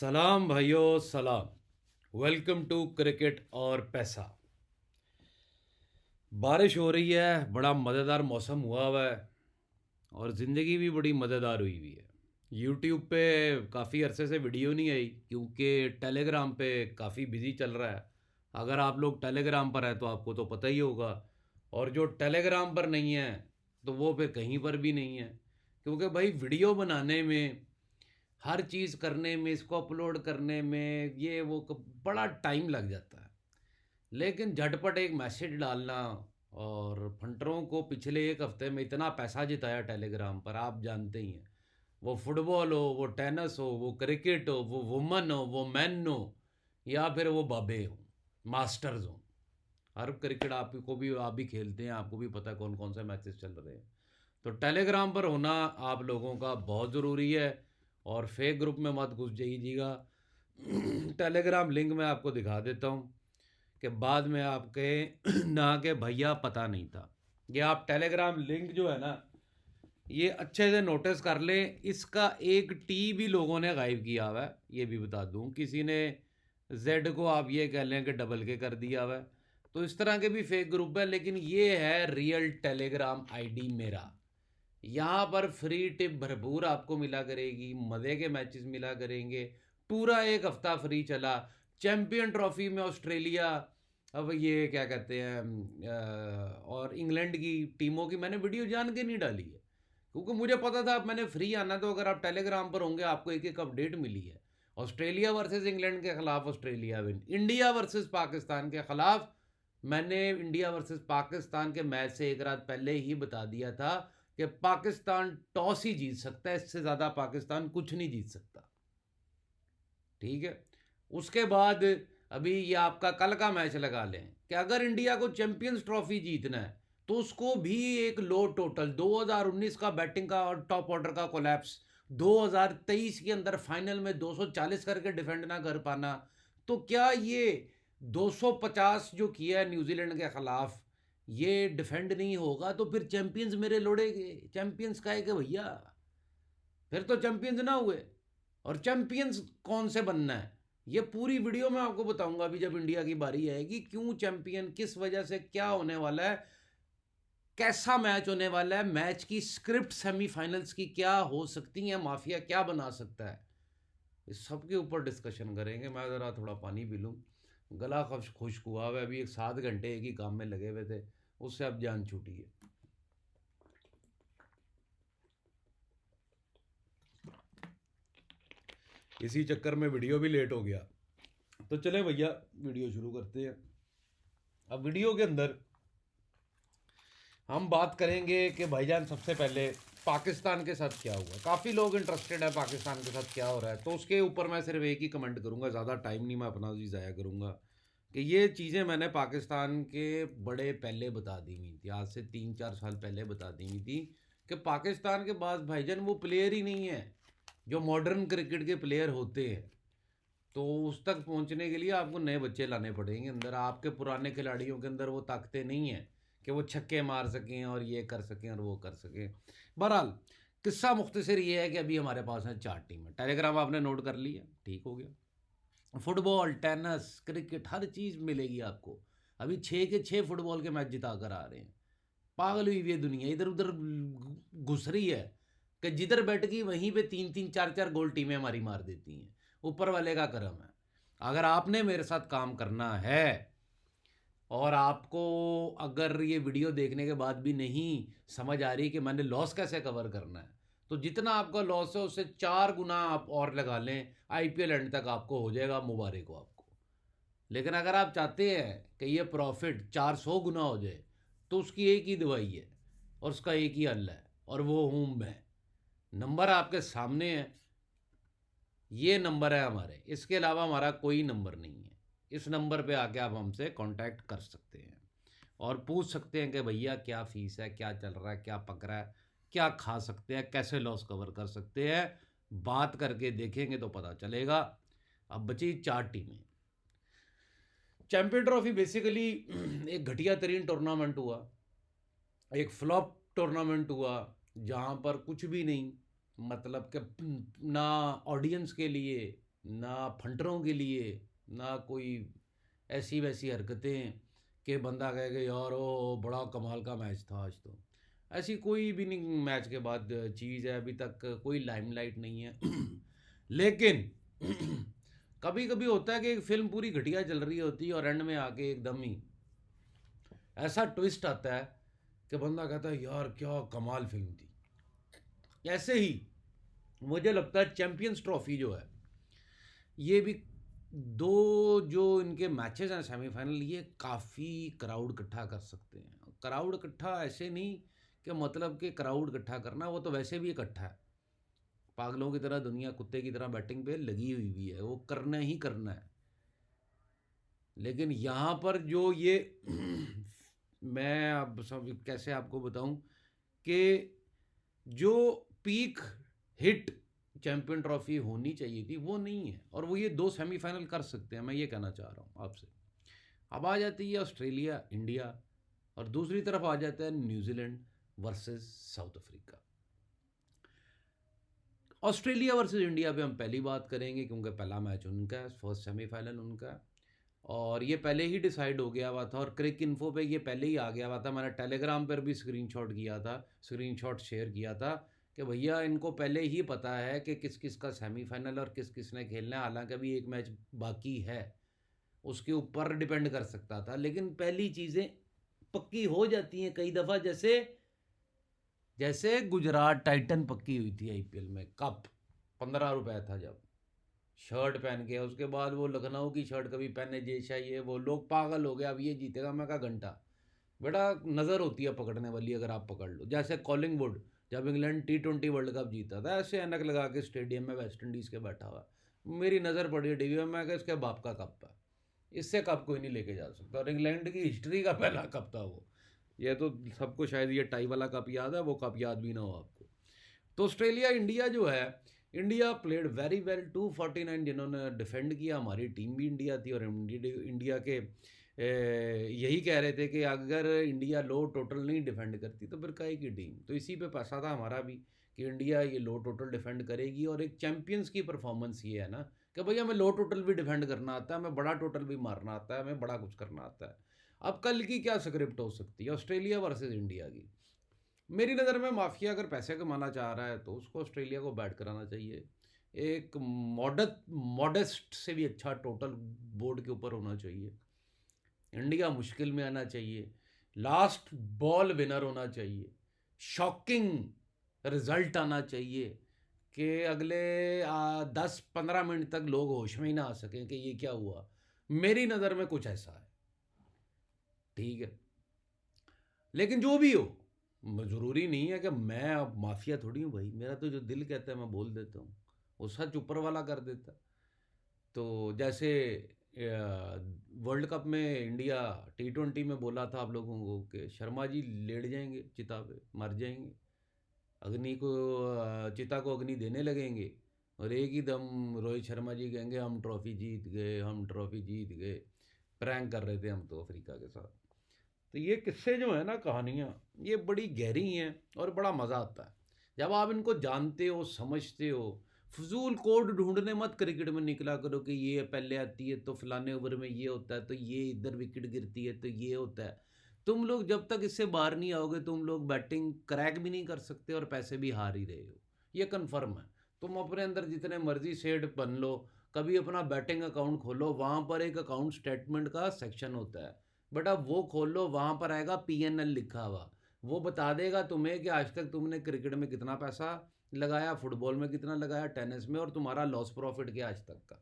सलाम भाइयों सलाम। वेलकम टू क्रिकेट और पैसा। बारिश हो रही है, बड़ा मज़ेदार मौसम हुआ है और ज़िंदगी भी बड़ी मज़ेदार हुई है। यूट्यूब पे काफ़ी अरसे से वीडियो नहीं आई क्योंकि टेलीग्राम पे काफ़ी बिजी चल रहा है। अगर आप लोग टेलीग्राम पर हैं तो आपको तो पता ही होगा, और जो टेलीग्राम पर नहीं है तो वो फिर कहीं पर भी नहीं है, क्योंकि भाई वीडियो बनाने में, हर चीज़ करने में, इसको अपलोड करने में, ये वो बड़ा टाइम लग जाता है। लेकिन झटपट एक मैसेज डालना, और फंटरों को पिछले एक हफ्ते में इतना पैसा जिताया टेलीग्राम पर, आप जानते ही हैं। वो फुटबॉल हो, वो टेनिस हो, वो क्रिकेट हो, वो वुमन हो, वो मैन हो, या फिर वो बाबे हो, मास्टर्स हो। हर क्रिकेट आपको भी, आप भी खेलते हैं, आपको भी पता है कौन कौन से मैचेस चल रहे हैं। तो टेलीग्राम पर होना आप लोगों का बहुत ज़रूरी है, और फेक ग्रुप में मत घुस जाइएगा। टेलीग्राम लिंक मैं आपको दिखा देता हूँ कि बाद में आप कहें ना कि भैया पता नहीं था। ये आप टेलीग्राम लिंक जो है ना, ये अच्छे से नोटिस कर लें। इसका एक टी भी लोगों ने गायब किया हुआ है, ये भी बता दूं। किसी ने जेड को आप ये कह लें कि डबल के कर दिया हुआ है। तो इस तरह के भी फेक ग्रुप है, लेकिन ये है रियल टेलीग्राम आईडी मेरा। यहाँ पर फ्री टिप भरपूर आपको मिला करेगी, मज़े के मैचेस मिला करेंगे। पूरा एक हफ्ता फ्री चला। चैंपियन ट्रॉफी में ऑस्ट्रेलिया, अब ये क्या कहते हैं, और इंग्लैंड की टीमों की मैंने वीडियो जान के नहीं डाली है, क्योंकि मुझे पता था मैंने फ्री आना। तो अगर आप टेलीग्राम पर होंगे आपको एक एक अपडेट मिली है। ऑस्ट्रेलिया वर्सेस इंग्लैंड के खिलाफ Australia win, India versus Pakistan के खिलाफ मैंने इंडिया वर्सेस पाकिस्तान के मैच से एक रात पहले ही बता दिया था कि पाकिस्तान टॉस ही जीत सकता है, इससे ज़्यादा पाकिस्तान कुछ नहीं जीत सकता। ठीक है। उसके बाद अभी ये आपका कल का मैच लगा लें कि अगर इंडिया को चैंपियंस ट्रॉफी जीतना है तो उसको भी एक लो टोटल 2019 का बैटिंग का और टॉप ऑर्डर का कोलैप्स, 2023 के अंदर फाइनल में 240 करके डिफेंड ना कर पाना, तो क्या ये 250 जो किया है न्यूजीलैंड के खिलाफ, ये डिफेंड नहीं होगा तो फिर चैंपियंस मेरे लोड़ेगे। चैंपियंस का है कि भैया, फिर तो चैंपियंस ना हुए। और चैंपियंस कौन से बनना है, ये पूरी वीडियो में आपको बताऊंगा अभी जब इंडिया की बारी आएगी। क्यों चैंपियन, किस वजह से, क्या होने वाला है, कैसा मैच होने वाला है, मैच की स्क्रिप्ट सेमीफाइनल्स की क्या हो सकती है, माफिया क्या बना सकता है, इस सब के ऊपर डिस्कशन करेंगे। मैं ज़रा थोड़ा पानी पी लूँ, गला खुश्क हुआ है। अभी एक 7 घंटे एक ही काम में लगे हुए थे, उससे अब जान छूटी है। इसी चक्कर में वीडियो भी लेट हो गया। तो चले भैया वीडियो शुरू करते हैं। अब वीडियो के अंदर हम बात करेंगे कि भाईजान सबसे पहले पाकिस्तान के साथ क्या हुआ। काफ़ी लोग इंटरेस्टेड है पाकिस्तान के साथ क्या हो रहा है, तो उसके ऊपर मैं सिर्फ एक ही कमेंट करूंगा, ज़्यादा टाइम नहीं मैं अपना भी ज़ाया करूंगा। कि ये चीज़ें मैंने पाकिस्तान के बड़े पहले बता दी हुई थी, आज से 3-4 साल पहले बता दी हुई थी कि पाकिस्तान के पास भाईजान वो प्लेयर ही नहीं है जो मॉडर्न क्रिकेट के प्लेयर होते हैं। तो उस तक पहुंचने के लिए आपको नए बच्चे लाने पड़ेंगे अंदर। आपके पुराने खिलाड़ियों के अंदर वो ताकतें नहीं हैं कि वो छक्के मार सकें और ये कर सकें और वो कर सकें। बहरहाल किस्सा मुख्तसर ये है कि अभी हमारे पास है 4 टीमें। टेलीग्राम आपने नोट कर लिया, ठीक हो गया। फुटबॉल, टेनिस, क्रिकेट, हर चीज़ मिलेगी आपको। अभी 6 के 6 फुटबॉल के मैच जिता कर आ रहे हैं। पागल हुई हुई है दुनिया, इधर उधर घुस रही है कि जिधर बैठ गई वहीं पे 3-3 4-4 गोल टीमें हमारी मार देती हैं। ऊपर वाले का करम है। अगर आपने मेरे साथ काम करना है, और आपको अगर ये वीडियो देखने के बाद भी नहीं समझ आ रही कि मैंने लॉस कैसे कवर करना है, तो जितना आपका लॉस है उससे 4 गुना आप और लगा लें, आईपीएल एंड तक आपको हो जाएगा, मुबारक हो आपको। लेकिन अगर आप चाहते हैं कि ये प्रॉफिट 400 गुना हो जाए, तो उसकी एक ही दवाई है और उसका एक ही हल है, और वो हूँ मैं। नंबर आपके सामने है, ये नंबर है हमारे, इसके अलावा हमारा कोई नंबर नहीं है। इस नंबर पे आके आप हमसे कांटेक्ट कर सकते हैं और पूछ सकते हैं कि भैया क्या फ़ीस है, क्या चल रहा है, क्या पक रहा है, क्या खा सकते हैं, कैसे लॉस कवर कर सकते हैं। बात करके देखेंगे तो पता चलेगा। अब बची 4 टीमें। चैंपियन ट्रॉफी बेसिकली एक घटिया तरीन टूर्नामेंट हुआ, एक फ्लॉप टूर्नामेंट हुआ, जहाँ पर कुछ भी नहीं, मतलब कि ना ऑडियंस के लिए, ना फंटरों के लिए, ना कोई ऐसी वैसी हरकतें कि बंदा कहेगा यार ओ बड़ा कमाल का मैच था आज तो। ऐसी कोई भी नहीं मैच के बाद चीज़ है, अभी तक कोई लाइमलाइट नहीं है। लेकिन कभी कभी होता है कि एक फिल्म पूरी घटिया चल रही होती है और एंड में आके एकदम ही ऐसा ट्विस्ट आता है कि बंदा कहता है यार क्या कमाल फिल्म थी। ऐसे ही मुझे लगता है चैंपियंस ट्रॉफी जो है, ये भी दो जो इनके मैचेस हैं सेमीफाइनल, ये काफ़ी क्राउड इकट्ठा कर सकते हैं। क्राउड इकट्ठा ऐसे नहीं कि मतलब कि क्राउड इकट्ठा करना, वो तो वैसे भी इकट्ठा है, पागलों की तरह दुनिया कुत्ते की तरह बैटिंग पे लगी हुई भी है, वो करना ही करना है। लेकिन यहाँ पर जो ये मैं अब सब कैसे आपको बताऊं कि जो पीक हिट चैंपियन ट्रॉफी होनी चाहिए थी वो नहीं है, और वो ये दो सेमीफाइनल कर सकते हैं, मैं ये कहना चाह रहा हूँ आपसे। अब आ जाती है ऑस्ट्रेलिया इंडिया, और दूसरी तरफ आ जाता है New Zealand versus south Africa. Australia versus India पे हम पहली बात करेंगे क्योंकि पहला मैच उनका है, फर्स्ट सेमीफाइनल उनका है, और ये पहले ही डिसाइड हो गया हुआ था, और क्रिक इन्फो पे ये पहले ही आ गया हुआ था। मैंने टेलीग्राम पर भी स्क्रीनशॉट किया था, स्क्रीनशॉट शेयर किया था कि भैया इनको पहले ही पता है कि किस किस का सेमीफाइनल और किस किस ने खेलना है। हालांकि अभी एक मैच बाकी है, उसके ऊपर डिपेंड कर सकता था, लेकिन पहली चीज़ें पक्की हो जाती हैं कई दफ़ा। जैसे जैसे गुजरात टाइटन पक्की हुई थी आईपीएल में, कप 15 रुपए था जब, शर्ट पहन के, उसके बाद वो लखनऊ की शर्ट कभी पहने जैसा, ये वो लोग पागल हो गए अब ये जीतेगा। मैं कहा घंटा बेटा, नज़र होती है पकड़ने वाली, अगर आप पकड़ लो। जैसे कॉलिंगवुड जब इंग्लैंड T20 वर्ल्ड कप जीता था, ऐसे ऐनक लगा के स्टेडियम में वेस्ट इंडीज़ के बैठा हुआ, मेरी नज़र पड़ी टीवी में, मैं कहा इसके बाप का कप है, इससे कप कोई नहीं लेके जा सकता, और इंग्लैंड की हिस्ट्री का पहला कप था वो। ये तो सबको शायद ये टाई वाला कप याद है, वो कप याद भी ना हो आपको। तो ऑस्ट्रेलिया इंडिया जो है, इंडिया प्लेड वेरी वेल, 249 जिन्होंने डिफेंड किया, हमारी टीम भी इंडिया थी, और इंडिया के यही कह रहे थे कि अगर इंडिया लो टोटल नहीं डिफेंड करती तो फिर काहे की टीम। तो इसी पे पैसा था हमारा भी कि इंडिया ये लो टोटल डिफेंड करेगी, और एक चैंपियंस की परफॉर्मेंस ये है ना कि भैया हमें लो टोटल भी डिफेंड करना आता है, हमें बड़ा टोटल भी मारना आता है, हमें बड़ा कुछ करना आता है। अब कल की क्या स्क्रिप्ट हो सकती है ऑस्ट्रेलिया वर्सेस इंडिया की? मेरी नज़र में माफिया अगर पैसे कमाना चाह रहा है तो उसको ऑस्ट्रेलिया को बैट कराना चाहिए। एक मॉडेस्ट से भी अच्छा टोटल बोर्ड के ऊपर होना चाहिए। इंडिया मुश्किल में आना चाहिए, लास्ट बॉल विनर होना चाहिए, शॉकिंग रिजल्ट आना चाहिए कि अगले 10-15 मिनट तक लोग होश में ही ना आ सकें कि ये क्या हुआ। मेरी नज़र में कुछ ऐसा है, ठीक है। लेकिन जो भी हो, ज़रूरी नहीं है कि मैं अब माफिया थोड़ी हूँ भाई, मेरा तो जो दिल कहता है मैं बोल देता हूँ, वो सच ऊपर वाला कर देता है। तो जैसे वर्ल्ड कप में इंडिया T20 में बोला था आप लोगों को कि शर्मा जी लेट जाएंगे चिता पे, मर जाएंगे, अग्नि को चिता को अग्नि देने लगेंगे, और एक ही दम रोहित शर्मा जी कहेंगे हम ट्रॉफी जीत गए, हम ट्रॉफी जीत गए। प्रैंक कर रहे थे हम तो अफ्रीका के साथ। तो ये किस्से जो है ना, कहानियाँ, ये बड़ी गहरी हैं और बड़ा मज़ा आता है जब आप इनको जानते हो, समझते हो। फजूल कोड ढूंढने मत क्रिकेट में निकला करो कि ये पहले आती है तो फलाने ओवर में ये होता है, तो ये इधर विकेट गिरती है तो ये होता है। तुम लोग जब तक इससे बाहर नहीं आओगे, तुम लोग बैटिंग क्रैक भी नहीं कर सकते और पैसे भी हार ही रहे हो, ये कन्फर्म है। तुम अपने अंदर जितने मर्जी सेठ बन लो, कभी अपना बैटिंग अकाउंट खोलो, वहाँ पर एक अकाउंट स्टेटमेंट का सेक्शन होता है, बट अब वो खोल लो, वहाँ पर आएगा PNL लिखा हुआ, वो बता देगा तुम्हें कि आज तक तुमने क्रिकेट में कितना पैसा लगाया, फुटबॉल में कितना लगाया, टेनिस में, और तुम्हारा लॉस प्रॉफिट क्या आज तक का।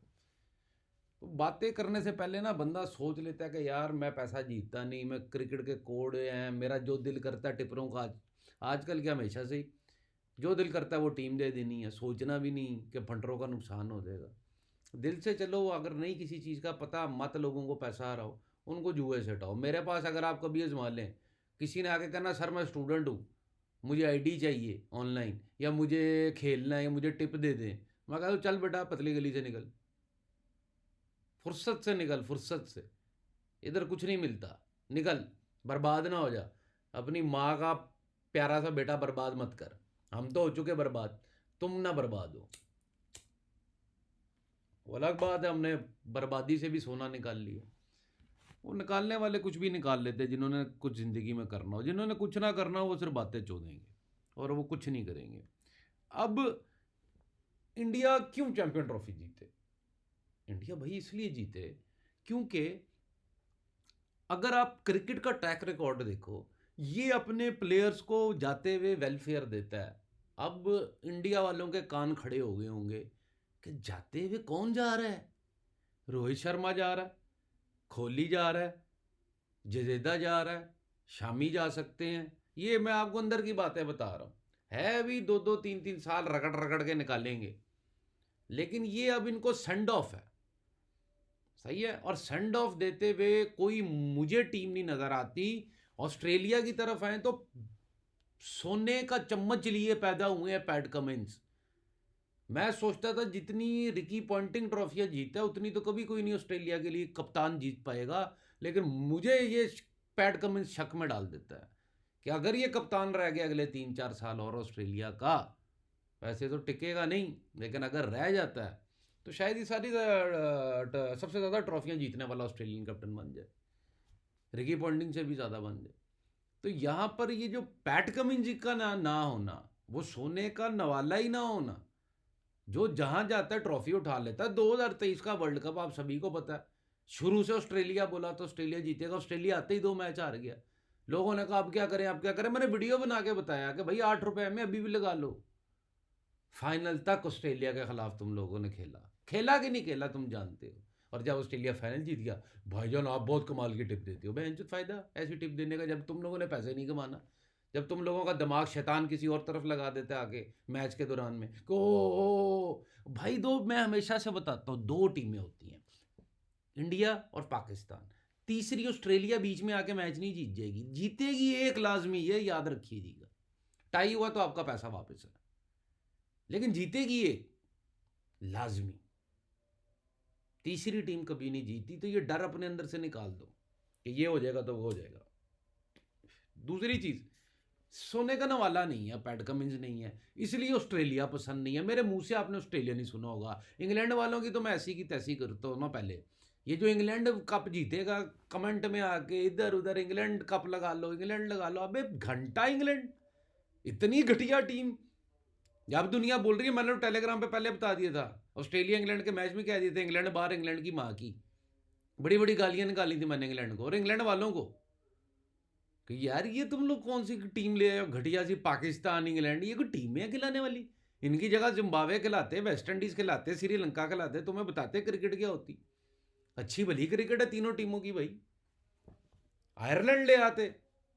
तो बातें करने से पहले ना बंदा सोच लेता है कि यार मैं पैसा जीतता नहीं, मैं क्रिकेट के कोड हैं, मेरा जो दिल करता है टिपरों का, आजकल क्या हमेशा से ही जो दिल करता है वो टीम दे देनी है, सोचना भी नहीं कि फंडरों का नुकसान हो जाएगा। दिल से चलो, अगर नहीं किसी चीज़ का पता, मत लोगों को पैसा आ रहा हो उनको जुए से हटाओ। मेरे पास अगर आप कभी आजमा लें, किसी ने आके कहना सर मैं स्टूडेंट हूँ, मुझे आईडी चाहिए ऑनलाइन, या मुझे खेलना है, या मुझे टिप दे दें, मैं कहता हूँ चल बेटा पतली गली से निकल, फुर्सत से निकल, फुर्सत से, इधर कुछ नहीं मिलता, निकल, बर्बाद ना हो जा। अपनी माँ का प्यारा सा बेटा बर्बाद मत कर, हम तो हो चुके बर्बाद, तुम ना बर्बाद हो। वो अलग बात है, हमने बर्बादी से भी सोना निकाल लिया। वो निकालने वाले कुछ भी निकाल लेते हैं, जिन्होंने कुछ ज़िंदगी में करना हो। जिन्होंने कुछ ना करना हो वो सिर्फ बातें चोदेंगे और वो कुछ नहीं करेंगे। अब इंडिया क्यों चैंपियन ट्रॉफी जीते? इंडिया भाई इसलिए जीते क्योंकि अगर आप क्रिकेट का ट्रैक रिकॉर्ड देखो, ये अपने प्लेयर्स को जाते हुए वेलफेयर देता है। अब इंडिया वालों के कान खड़े हो गए होंगे कि जाते हुए कौन जा रहा है? रोहित शर्मा जा रहा है, कोहली जा रहा है, जडेजा जा रहा है, शामी जा सकते हैं। ये मैं आपको अंदर की बातें बता रहा हूँ। है अभी 2-2 3-3 साल रगड़ रगड़ के निकालेंगे, लेकिन ये अब इनको सेंड ऑफ है। सही है। और सेंड ऑफ देते हुए कोई मुझे टीम नहीं नजर आती। ऑस्ट्रेलिया की तरफ आए तो सोने का चम्मच लिए पैदा हुए हैं पैट कमिंस। मैं सोचता था जितनी रिकी पॉन्टिंग ट्रॉफियां जीता है उतनी तो कभी कोई नहीं ऑस्ट्रेलिया के लिए कप्तान जीत पाएगा। लेकिन मुझे ये पैट कमिंस शक में डाल देता है कि अगर ये कप्तान रह गया अगले 3-4 साल और ऑस्ट्रेलिया का, वैसे तो टिकेगा नहीं, लेकिन अगर रह जाता है तो शायद ये सारी सबसे ज़्यादा ट्रॉफियां जीतने वाला ऑस्ट्रेलियन कैप्टन बन जाए, रिकी पॉन्टिंग से भी ज़्यादा बन जाए। तो यहाँ पर ये जो पैट कमिंस का ना होना, वो सोने का नवाला ही ना होना, जो जहां जाता है ट्रॉफी उठा लेता है। 2023 का वर्ल्ड कप आप सभी को पता है, शुरू से ऑस्ट्रेलिया बोला तो ऑस्ट्रेलिया जीतेगा, ऑस्ट्रेलिया आते ही 2 मैच हार गया। लोगों ने कहा अब क्या करें, अब क्या करें। मैंने वीडियो बना के बताया कि भाई 8 रुपए में अभी भी लगा लो। फाइनल तक ऑस्ट्रेलिया के खिलाफ तुम लोगों ने खेला, खेला कि नहीं खेला तुम जानते हो। और जब ऑस्ट्रेलिया फाइनल जीत गया, भाईजान आप बहुत कमाल की टिप देते हो। बहन फायदा ऐसी टिप देने का जब तुम लोगों ने पैसे नहीं कमाना, जब तुम लोगों का दिमाग शैतान किसी और तरफ लगा देता है आगे मैच के दौरान में को भाई। मैं हमेशा से बताता हूँ 2 टीमें होती हैं, इंडिया और पाकिस्तान। तीसरी ऑस्ट्रेलिया बीच में आके मैच नहीं जीत जाएगी, जीतेगी एक लाजमी है, याद रखिएगा। टाई हुआ तो आपका पैसा वापस है, लेकिन जीतेगी एक लाजमी। तीसरी टीम कभी नहीं जीती, तो ये डर अपने अंदर से निकाल दो कि ये हो जाएगा तो वो हो जाएगा। दूसरी चीज, सोने का नवाला नहीं है, पैट कमिंस नहीं है, इसलिए ऑस्ट्रेलिया पसंद नहीं है। मेरे मुंह से आपने ऑस्ट्रेलिया नहीं सुना होगा। इंग्लैंड वालों की तो मैं ऐसी की तैसी करता हूँ ना। पहले ये जो इंग्लैंड कप जीतेगा, कमेंट में आके इधर उधर इंग्लैंड कप लगा लो, इंग्लैंड लगा लो। अबे घंटा इंग्लैंड, इतनी घटिया टीम। जब दुनिया बोल रही है, मैंने तो टेलीग्राम पे पहले बता दिया था, ऑस्ट्रेलिया इंग्लैंड के मैच में कह दिए थे इंग्लैंड बाहर, इंग्लैंड की माँ की। बड़ी बड़ी गालियां निकाली थी मैंने इंग्लैंड को और इंग्लैंड वालों को कि यार ये तुम लोग कौन सी टीम ले आए हो घटिया सी। पाकिस्तान इंग्लैंड ये कोई टीम है खिलाने वाली? इनकी जगह जिम्बाब्वे खिलाते, वेस्ट इंडीज खिलाते, श्रीलंका खिलाते, तुम्हें बताते क्रिकेट क्या होती। अच्छी भली क्रिकेट है तीनों टीमों की भाई। आयरलैंड ले आते,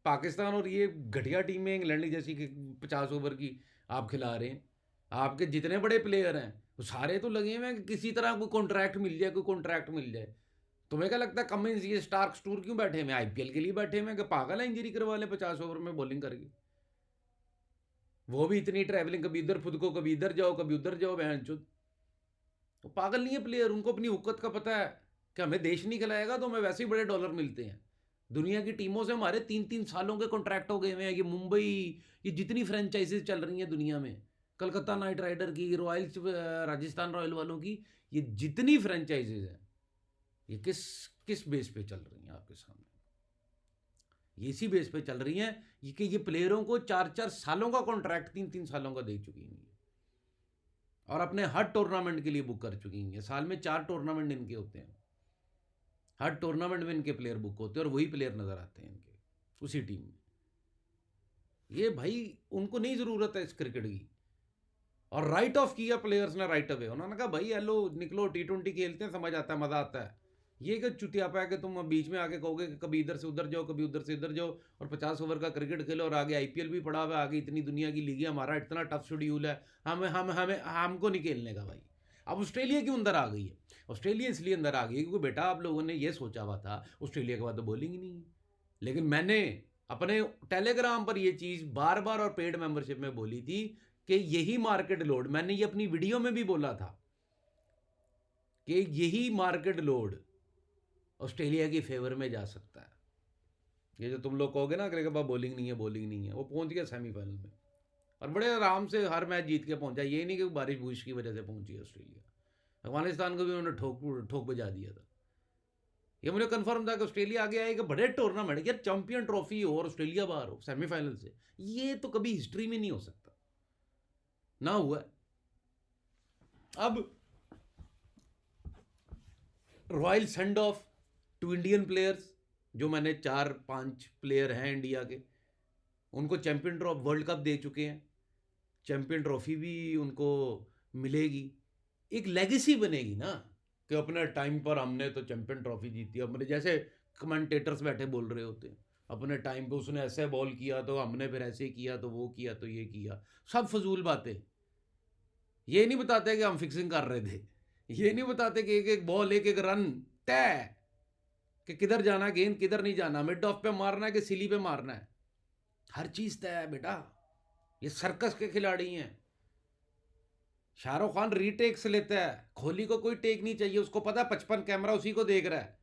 पाकिस्तान और ये घटिया टीम है इंग्लैंड जैसी 50 ओवर की आप खिला रहे हैं। आपके जितने बड़े प्लेयर हैं वो सारे तो लगे हुए हैं कि किसी तरह कोई कॉन्ट्रैक्ट मिल जाए, कोई कॉन्ट्रैक्ट मिल जाए। तुम्हें क्या लगता है कमिंस ये स्टार्क टूर क्यों बैठे हुए? आईपीएल के लिए बैठे हुए हैं कि पागल है इंजरी करवा ले 50 ओवर में बॉलिंग करके? वो भी इतनी ट्रैवलिंग, कभी इधर खुद को, कभी इधर जाओ, कभी उधर जाओ। बहन चुद वो पागल नहीं है प्लेयर, उनको अपनी औकत का पता है कि हमें देश नहीं खिलाएगा तो हमें वैसे ही बड़े डॉलर मिलते हैं। दुनिया की टीमों से हमारे 3-3 सालों के कॉन्ट्रैक्ट हो गए हुए हैं। ये मुंबई, ये जितनी फ्रेंचाइजीज चल रही हैं दुनिया में, कलकत्ता नाइट राइडर की, रॉयल्स, राजस्थान रॉयल वालों की, ये जितनी फ्रेंचाइजीज हैं, ये किस किस बेस पे चल रही हैं आपके सामने? ये इसी बेस पे चल रही हैं ये कि ये प्लेयरों को 4-4 सालों का कॉन्ट्रैक्ट, 3-3 सालों का दे चुकी हैं और अपने हर टूर्नामेंट के लिए बुक कर चुकी हैं। साल में 4 टूर्नामेंट इनके होते हैं, हर टूर्नामेंट में इनके प्लेयर बुक होते हैं और वही प्लेयर नजर आते हैं इनके उसी टीम में। ये भाई उनको नहीं ज़रूरत है इस क्रिकेट की। और राइट ऑफ किया प्लेयर्स ने राइट अवे। उन्होंने कहा भाई हेलो निकलो, T20 खेलते हैं, समझ आता है, मज़ा आता है। ये क्या चुतियापा है कि तुम बीच में आके कहोगे कि कभी इधर से उधर जाओ, कभी उधर से इधर जाओ और 50 ओवर का क्रिकेट खेलो और आगे आईपीएल भी पड़ा हुआ है, आगे इतनी दुनिया की लीगें, हमारा इतना टफ शेड्यूल है, हमें हमको नहीं खेलने का भाई। अब ऑस्ट्रेलिया क्यों अंदर आ गई है? ऑस्ट्रेलिया इसलिए अंदर आ गई है क्योंकि बेटा आप लोगों ने ये सोचा हुआ था ऑस्ट्रेलिया के बाद तो बॉलिंग ही नहीं है। लेकिन मैंने अपने टेलीग्राम पर ये चीज़ बार बार और पेड मेंबरशिप में बोली थी कि यही मार्केट लोड, मैंने ये अपनी वीडियो में भी बोला था कि यही मार्केट लोड ऑस्ट्रेलिया की फेवर में जा सकता है। ये जो तुम लोग कहोगे ना कि बॉलिंग नहीं है, बॉलिंग नहीं है, वो पहुंच गया सेमीफाइनल में और बड़े आराम से हर मैच जीत के पहुंचा। ये नहीं कि बारिश बुरिश की वजह से पहुंची ऑस्ट्रेलिया, अफगानिस्तान को भी उन्होंने ठोक ठोक बजा दिया था। ये मुझे कंफर्म था कि ऑस्ट्रेलिया आगे आएगा। बड़े टूर्नामेंट यार, चैंपियन ट्रॉफी हो और ऑस्ट्रेलिया बाहर हो सेमीफाइनल से, ये तो कभी हिस्ट्री में नहीं हो सकता, ना हुआ। अब royal send off to Indian players, जो मैंने 4-5 प्लेयर हैं इंडिया के, उनको चैंपियन ट्रॉफी वर्ल्ड कप दे चुके हैं, चैंपियन ट्रॉफी भी उनको मिलेगी। एक लेगेसी बनेगी ना कि अपने टाइम पर हमने तो चैंपियन ट्रॉफी जीती। अपने जैसे कमेंटेटर्स बैठे बोल रहे होते हैं, अपने टाइम पे उसने ऐसे बॉल किया तो हमने फिर ऐसे किया, तो वो किया तो ये किया। सब फजूल बातें। ये नहीं बताते कि हम फिक्सिंग कर रहे थे, ये नहीं बताते कि एक एक बॉल एक एक रन तय, कि किधर जाना, गेंद किधर नहीं जाना, मिड ऑफ पे मारना है कि सिली पे मारना है, हर चीज तय है बेटा। ये सर्कस के खिलाड़ी हैं। शाहरुख खान रीटेक्स लेता है, कोहली को कोई टेक नहीं चाहिए, उसको पता है 55 कैमरा उसी को देख रहा है,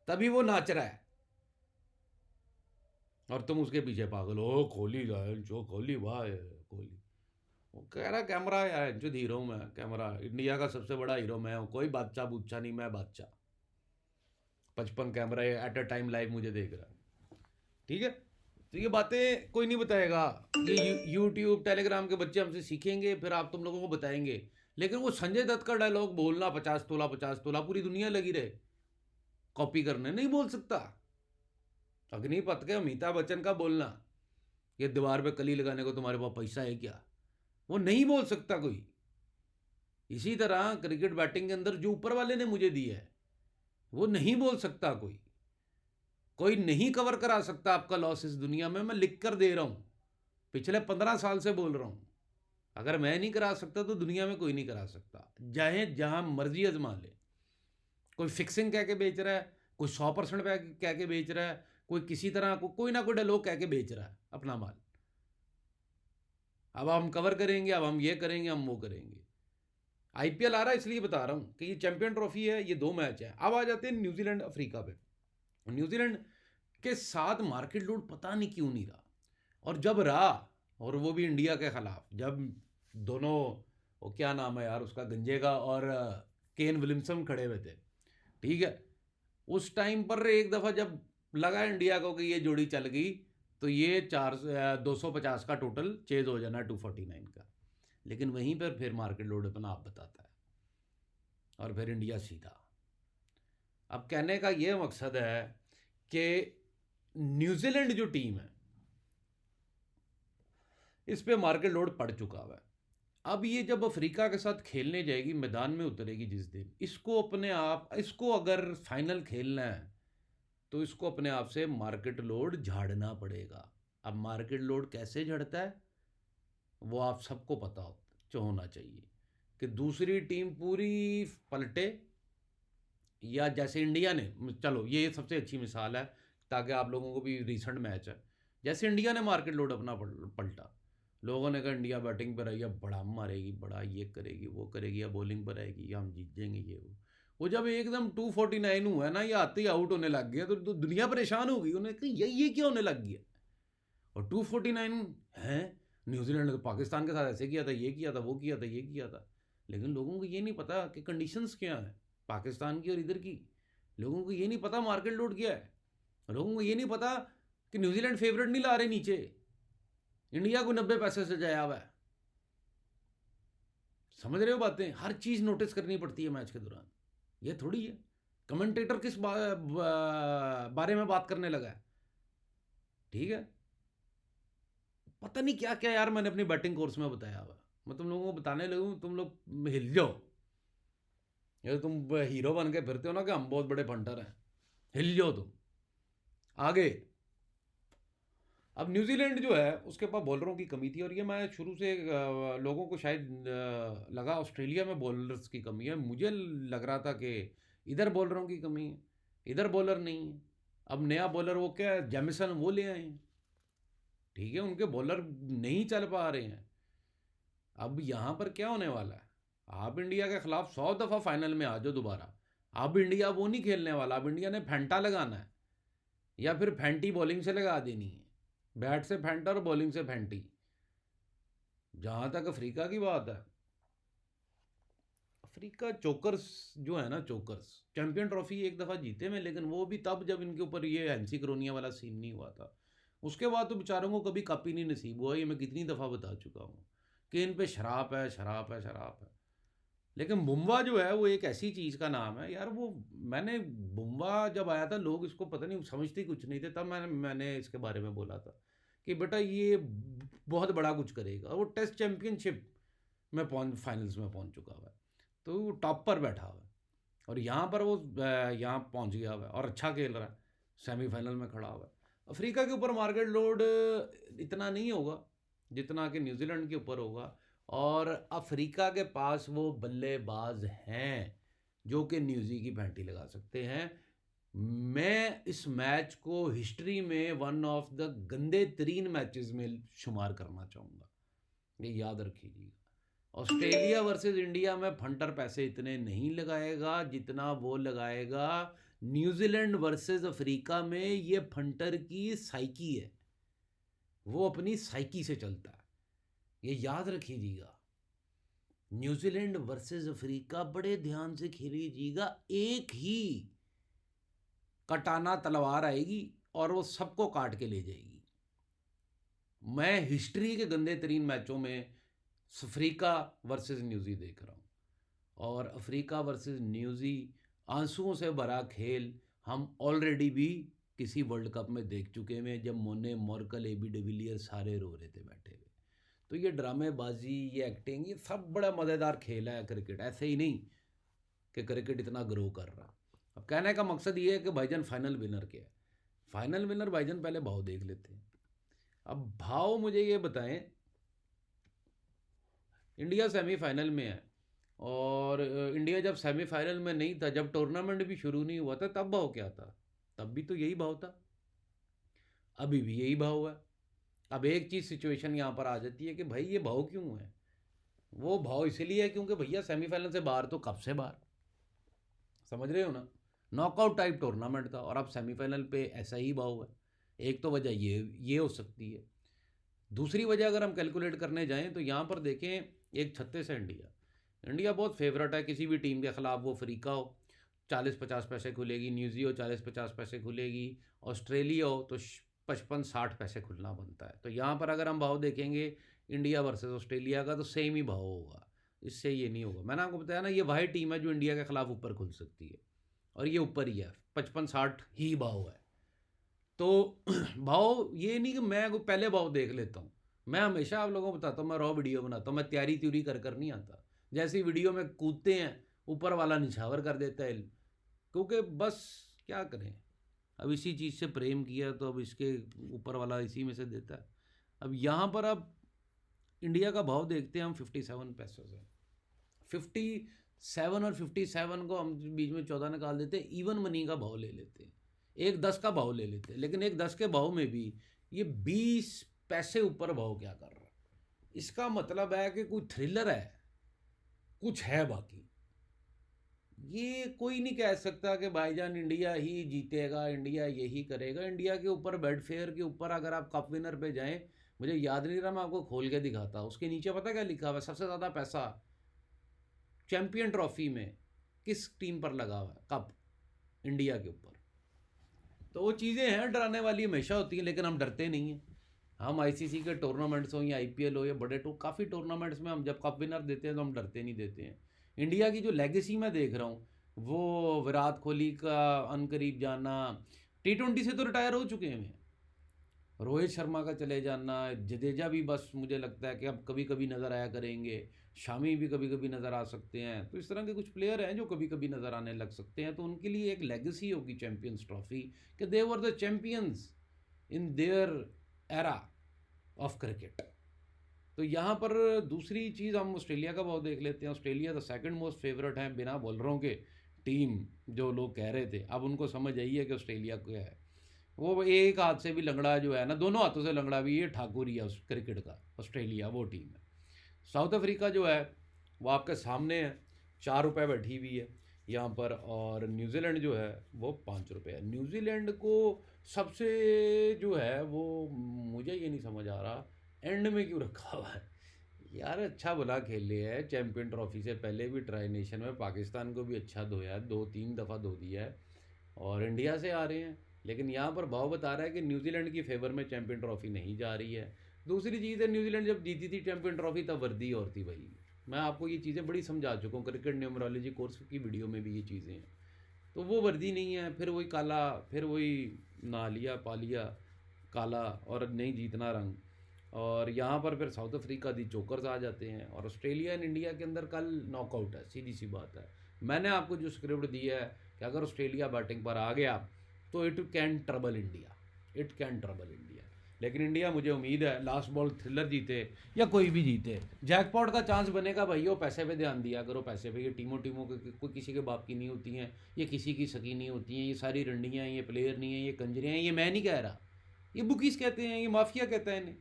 तभी वो नाच रहा है। और तुम उसके पीछे पागल हो, कोहली जो कोहली, वाह कोहली। वो कह रहा कैमरा यार जो हीरो मैं, कैमरा इंडिया का सबसे बड़ा हीरो मैं हूँ, कोई बादशाह बूदशाह नहीं, मैं बादशाह। 55 camera at a time live मुझे देख रहा है, ठीक है। तो ये बातें कोई नहीं बताएगा। ये यूट्यूब टेलीग्राम के बच्चे हमसे सीखेंगे, फिर आप तुम लोगों को बताएंगे। लेकिन वो संजय दत्त का डायलॉग बोलना, 50 तोला 50 तोला, पूरी दुनिया लगी रहे कॉपी करने, नहीं बोल सकता। अग्निपथ के अमिताभ बच्चन का बोलना, ये दीवार पे कली लगाने को तुम्हारे पास पैसा है क्या, वो नहीं बोल सकता कोई। इसी तरह क्रिकेट बैटिंग के अंदर जो ऊपर वाले ने मुझे दी है, वो नहीं बोल सकता कोई। कोई नहीं कवर करा सकता आपका लॉस इस दुनिया में। मैं लिख कर दे रहा हूं, पिछले 15 साल से बोल रहा हूं। अगर मैं नहीं करा सकता तो दुनिया में कोई नहीं करा सकता, चाहे जहां मर्जी आजमा ले। कोई फिक्सिंग कह के बेच रहा है, कोई 100% कह के बेच रहा है, कोई किसी तरह कोई ना कोई डायलॉग कह के बेच रहा है अपना माल। अब हम कवर करेंगे, अब हम ये करेंगे, हम वो करेंगे। आईपीएल आ रहा है इसलिए बता रहा हूं कि ये चैंपियन ट्रॉफी है, ये 2 मैच है। अब आ जाते हैं न्यूजीलैंड अफ्रीका पे। न्यूजीलैंड के साथ मार्केट लोड पता नहीं क्यों नहीं रहा, और जब रहा, और वो भी इंडिया के खिलाफ, जब दोनों, वो क्या नाम है यार उसका, गंजे का, और केन विलियमसन खड़े हुए थे, ठीक है। उस टाइम पर एक दफ़ा जब लगा इंडिया को कि ये जोड़ी चल गई, तो ये 250 का टोटल चेज हो जाना 249 का। लेकिन वहीं पर फिर मार्केट लोड अपना आप बताता है, और फिर इंडिया सीधा। अब कहने का ये मकसद है कि न्यूजीलैंड जो टीम है, इस पे मार्केट लोड पड़ चुका हुआ है। अब ये जब अफ्रीका के साथ खेलने जाएगी, मैदान में उतरेगी जिस दिन, इसको अपने आप, इसको अगर फाइनल खेलना है तो इसको अपने आप से मार्केट लोड झाड़ना पड़ेगा। अब मार्केट लोड कैसे झड़ता है वो आप सबको पता होना चाहिए, कि दूसरी टीम पूरी पलटे, या जैसे इंडिया ने, चलो ये सबसे अच्छी मिसाल है ताकि आप लोगों को भी, रिसेंट मैच है, जैसे इंडिया ने मार्केट लोड अपना पलटा, लोगों ने कहा इंडिया बैटिंग पर आई, अब बड़ा मारेगी, बड़ा ये करेगी वो करेगी, या बॉलिंग पर आएगी, या हम जीत जाएंगे, ये वो जब एकदम 249 हुआ ना, ये आते ही आउट होने लग गया, तो दुनिया परेशान हो गई। उन्हें कहा ये क्या होने लग गया, और 249 है। न्यूजीलैंड ने तो पाकिस्तान के साथ ऐसे किया था, ये किया था, वो किया था, ये किया था। लेकिन लोगों को ये नहीं पता कि कंडीशंस क्या है पाकिस्तान की और इधर की। लोगों को ये नहीं पता मार्केट लोड क्या है। लोगों को ये नहीं पता कि न्यूजीलैंड फेवरेट नहीं ला रहे नीचे, इंडिया को 90 पैसे से जाया हुआ है। समझ रहे हो बातें, हर चीज़ नोटिस करनी पड़ती है मैच के दौरान। ये थोड़ी है कमेंटेटर किस बारे में बात करने लगा है, ठीक है। पता नहीं क्या क्या यार मैंने अपनी बैटिंग कोर्स में बताया हुआ, मैं तुम लोगों को बताने लगूँ तुम लोग हिल जाओ। ये तुम हीरो बन के फिरते हो ना कि हम बहुत बड़े फंटर हैं, हिल जाओ तुम आगे। अब न्यूजीलैंड जो है उसके पास बॉलरों की कमी थी, और ये मैं शुरू से लोगों को शायद लगा ऑस्ट्रेलिया में बॉलर्स की कमी है, मुझे लग रहा था कि इधर बॉलरों की कमी है, इधर बॉलर नहीं है। अब नया बॉलर वो क्या है, जेमिसन, वो ले आए हैं, ठीक है, उनके बॉलर नहीं चल पा रहे हैं। अब यहाँ पर क्या होने वाला है, आप इंडिया के खिलाफ 100 दफ़ा फाइनल में आ जाओ दोबारा, अब इंडिया वो नहीं खेलने वाला। अब इंडिया ने फेंटा लगाना है, या फिर फेंटी बॉलिंग से लगा देनी है, बैट से फेंटा और बॉलिंग से फेंटी। जहाँ तक अफ्रीका की बात है, अफ्रीका चोकर्स जो है ना, चोकर्स चैंपियन ट्रॉफी एक दफ़ा जीते में, लेकिन वो भी तब जब इनके ऊपर ये हैंसी क्रोनिया वाला सीन नहीं हुआ था। उसके बाद तो बेचारों को कभी कप ही नहीं नसीब हुआ। ये मैं कितनी दफ़ा बता चुका हूँ कि इन पे शराब है, शराब है, शराब है। लेकिन बुम्बा जो है वो एक ऐसी चीज़ का नाम है यार। वो मैंने बुम्बा जब आया था, लोग इसको पता नहीं समझते कुछ नहीं थे, तब मैंने इसके बारे में बोला था कि बेटा ये बहुत बड़ा कुछ करेगा। वो टेस्ट चैंपियनशिप में फाइनल्स में पहुंच चुका हुआ है, तो वो टॉप पर बैठा हुआ है। और यहाँ पर वो यहाँ पहुंच गया हुआ है और अच्छा खेल रहा है, सेमीफाइनल में खड़ा हुआ है। अफ्रीका के ऊपर मार्केट लोड इतना नहीं होगा जितना कि न्यूजीलैंड के ऊपर होगा। और अफ्रीका के पास वो बल्लेबाज हैं जो कि न्यूजी की पैंटी लगा सकते हैं। मैं इस मैच को हिस्ट्री में वन ऑफ द गंदे तरीन मैचेस में शुमार करना चाहूँगा, ये याद रखिएगा। ऑस्ट्रेलिया वर्सेस इंडिया में फंटर पैसे इतने नहीं लगाएगा जितना वो लगाएगा न्यूजीलैंड वर्सेस अफ्रीका में। ये फंटर की साइकी है, वो अपनी साइकी से चलता है, ये याद रखिएगा। न्यूजीलैंड वर्सेस अफ्रीका बड़े ध्यान से खेलिएगा। एक ही कटाना तलवार आएगी और वो सबको काट के ले जाएगी। मैं हिस्ट्री के गंदे तरीन मैचों में अफ्रीका वर्सेस न्यूजी देख रहा हूँ, और अफ्रीका वर्सेस न्यूजी आंसुओं से भरा खेल हम ऑलरेडी भी किसी वर्ल्ड कप में देख चुके हैं, जब मोने, मॉर्कल, एबी डिविलियर सारे रो रहे थे बैठे हुए। तो ये ड्रामेबाजी, ये एक्टिंग, ये सब बड़ा मज़ेदार खेल है क्रिकेट। ऐसे ही नहीं कि क्रिकेट इतना ग्रो कर रहा। अब कहने का मकसद ये है कि भाईजान फाइनल विनर क्या है। फाइनल विनर भाईजान पहले भाव देख लेते हैं। अब भाव मुझे ये बताएं, इंडिया सेमीफाइनल में है, और इंडिया जब सेमीफाइनल में नहीं था, जब टूर्नामेंट भी शुरू नहीं हुआ था, तब भाव क्या था? तब भी तो यही भाव था, अभी भी यही भाव है। अब एक चीज़ सिचुएशन यहाँ पर आ जाती है कि भाई ये भाव क्यों है? वो भाव इसलिए है क्योंकि भैया सेमीफाइनल से बाहर तो कब से बाहर, समझ रहे हो ना? नॉकआउट टाइप टूर्नामेंट था और अब सेमीफाइनल पे ऐसा ही भाव है। एक तो वजह ये हो सकती है। दूसरी वजह अगर हम कैलकुलेट करने जाएं तो यहाँ पर देखें, एक 36 है इंडिया। इंडिया बहुत फेवरेट है किसी भी टीम के ख़िलाफ़, वो अफ्रीका हो 40-50 पैसे खुलेगी, न्यूजी हो 40-50 पैसे खुलेगी, ऑस्ट्रेलिया हो तो 55-60 पैसे खुलना बनता है। तो यहाँ पर अगर हम भाव देखेंगे इंडिया वर्सेस ऑस्ट्रेलिया का, तो सेम ही भाव होगा, इससे ये नहीं होगा। मैंने आपको बताया ना, ये वही टीम है जो इंडिया के ख़िलाफ़ ऊपर खुल सकती है, और ये ऊपर ही है, 55-60 ही भाव है। तो भाव ये नहीं कि मैं कोई पहले भाव देख लेता हूँ। मैं हमेशा आप लोगों को बताता हूँ, मैं रॉ वीडियो बनाता हूँ, मैं तैयारी त्यूरी कर नहीं आता। जैसी वीडियो में कूदते हैं, ऊपर वाला निछावर कर देता है, क्योंकि बस क्या करें, अब इसी चीज़ से प्रेम किया तो अब इसके ऊपर वाला इसी में से देता है। अब यहाँ पर अब इंडिया का भाव देखते हैं हम 57 पैसों से। 57 और 57 को हम बीच में 14 निकाल देते हैं, इवन मनी का भाव ले लेते हैं, एक 10 का भाव ले लेते हैं। लेकिन एक 10 के भाव में भी ये 20 पैसे ऊपर भाव क्या कर रहा है? इसका मतलब है कि कोई थ्रिलर है, कुछ है बाकी। ये कोई नहीं कह सकता कि भाईजान इंडिया ही जीतेगा, इंडिया यही करेगा। इंडिया के ऊपर बेड फेयर के ऊपर अगर आप कप विनर पे जाएं, मुझे याद नहीं रहा, मैं आपको खोल के दिखाता, उसके नीचे पता क्या लिखा हुआ है? सबसे ज़्यादा पैसा चैंपियन ट्रॉफी में किस टीम पर लगा हुआ है? कप, इंडिया के ऊपर। तो वो चीज़ें हैं, डराने वाली हमेशा होती हैं, लेकिन हम डरते नहीं हैं। हम आईसीसी के टूर्नामेंट्स हो या आईपीएल हो या बड़े काफ़ी टूर्नामेंट्स में हम जब कप विनर देते हैं तो हम डरते नहीं देते हैं। इंडिया की जो लेगेसी मैं देख रहा हूँ, वो विराट कोहली का अनकरीब जाना, T20 से तो रिटायर हो चुके हैं, रोहित शर्मा का चले जाना, जडेजा भी बस मुझे लगता है कि अब कभी कभी नज़र आया करेंगे, शामी भी कभी कभी नज़र आ सकते हैं। तो इस तरह के कुछ प्लेयर हैं जो कभी कभी नज़र आने लग सकते हैं। तो उनके लिए एक लेगेसी होगी चैंपियंस ट्रॉफी, कि they were the champions in their era of cricket. तो यहाँ पर दूसरी चीज़ हम ऑस्ट्रेलिया का भाव देख लेते हैं। Australia the second most favourite है बिना बॉलरों के टीम, जो लोग कह रहे थे, अब उनको समझ आई है कि ऑस्ट्रेलिया क्या है। वो एक हाथ से भी लंगड़ा जो है ना, दोनों हाथों से लंगड़ा भी ये ठाकुर ही है उस क्रिकेट का। ऑस्ट्रेलिया वो टीम है। साउथ अफ्रीका जो है वो आपके सामने है, 4 रुपये बैठी हुई है यहाँ पर। और न्यूजीलैंड जो है वो 5 रुपये है। न्यूजीलैंड को सबसे जो है वो, मुझे ये नहीं समझ आ रहा एंड में क्यों रखा हुआ है। यार अच्छा भला खेले है, चैंपियन ट्रॉफी से पहले भी ट्राई नेशन में पाकिस्तान को भी अच्छा धोया है, 2-3 दफ़ा धो दिया है। और इंडिया से आ रहे हैं, लेकिन यहाँ पर भाव बता रहा है कि न्यूजीलैंड की फेवर में चैंपियन ट्रॉफी नहीं जा रही है। दूसरी चीज़ है, न्यूजीलैंड जब जीती थी चैंपियन ट्रॉफी तब वर्दी और थी भाई। मैं आपको ये चीज़ें बड़ी समझा चुका हूँ, क्रिकेट न्यूमरोलॉजी कोर्स की वीडियो में भी ये चीज़ें हैं। तो वो वर्दी नहीं है, फिर वही काला, फिर वही नहा लिया पा लिया काला, और नहीं जीतना रंग। और यहाँ पर फिर साउथ अफ्रीका दी चोकर्स आ जाते हैं, और ऑस्ट्रेलिया एंड इंडिया के अंदर कल नॉकआउट है, सीधी सी बात है। मैंने आपको जो स्क्रिप्ट दी है कि अगर ऑस्ट्रेलिया बैटिंग पर आ गया तो it can trouble India, it can trouble India. लेकिन इंडिया, मुझे उम्मीद है लास्ट बॉल थ्रिलर जीते या कोई भी जीते, जैकपॉट का चांस बनेगा भाई। पैसे पे ध्यान दिया करो, पैसे पे। ये टीमों टीमों के कोई किसी के बाप की नहीं होती हैं, ये किसी की सकी नहीं होती हैं, ये सारी रंडियाँ हैं, ये प्लेयर नहीं है, ये कंजरियाँ हैं। ये मैं नहीं कह रहा, ये बुकीज कहते हैं, ये माफिया कहता है इन्हें,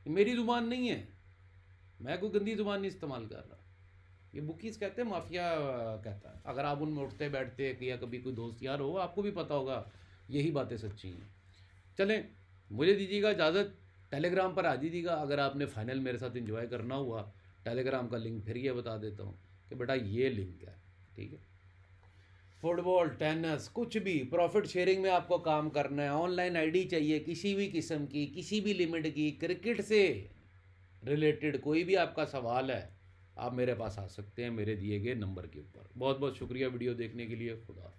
ये मेरी ज़ुबान नहीं है, मैं कोई गंदी ज़ुबान नहीं इस्तेमाल कर रहा। ये बुकीज़ कहते हैं, माफिया कहता है। अगर आप उनमें उठते बैठते या कभी कोई दोस्त यार हो, आपको भी पता होगा यही बातें सच्ची हैं। चलें, मुझे दीजिएगा इजाज़त। टेलीग्राम पर आ दीजिएगा अगर आपने फाइनल मेरे साथ एंजॉय करना हुआ। टेलीग्राम का लिंक फिर ये बता देता हूँ कि बेटा ये लिंक है, ठीक है। फुटबॉल, टेनिस, कुछ भी प्रॉफिट शेयरिंग में आपको काम करना है, ऑनलाइन आईडी चाहिए किसी भी किस्म की, किसी भी लिमिट की, क्रिकेट से रिलेटेड कोई भी आपका सवाल है, आप मेरे पास आ सकते हैं मेरे दिए गए नंबर के ऊपर। बहुत बहुत शुक्रिया वीडियो देखने के लिए। खुदा।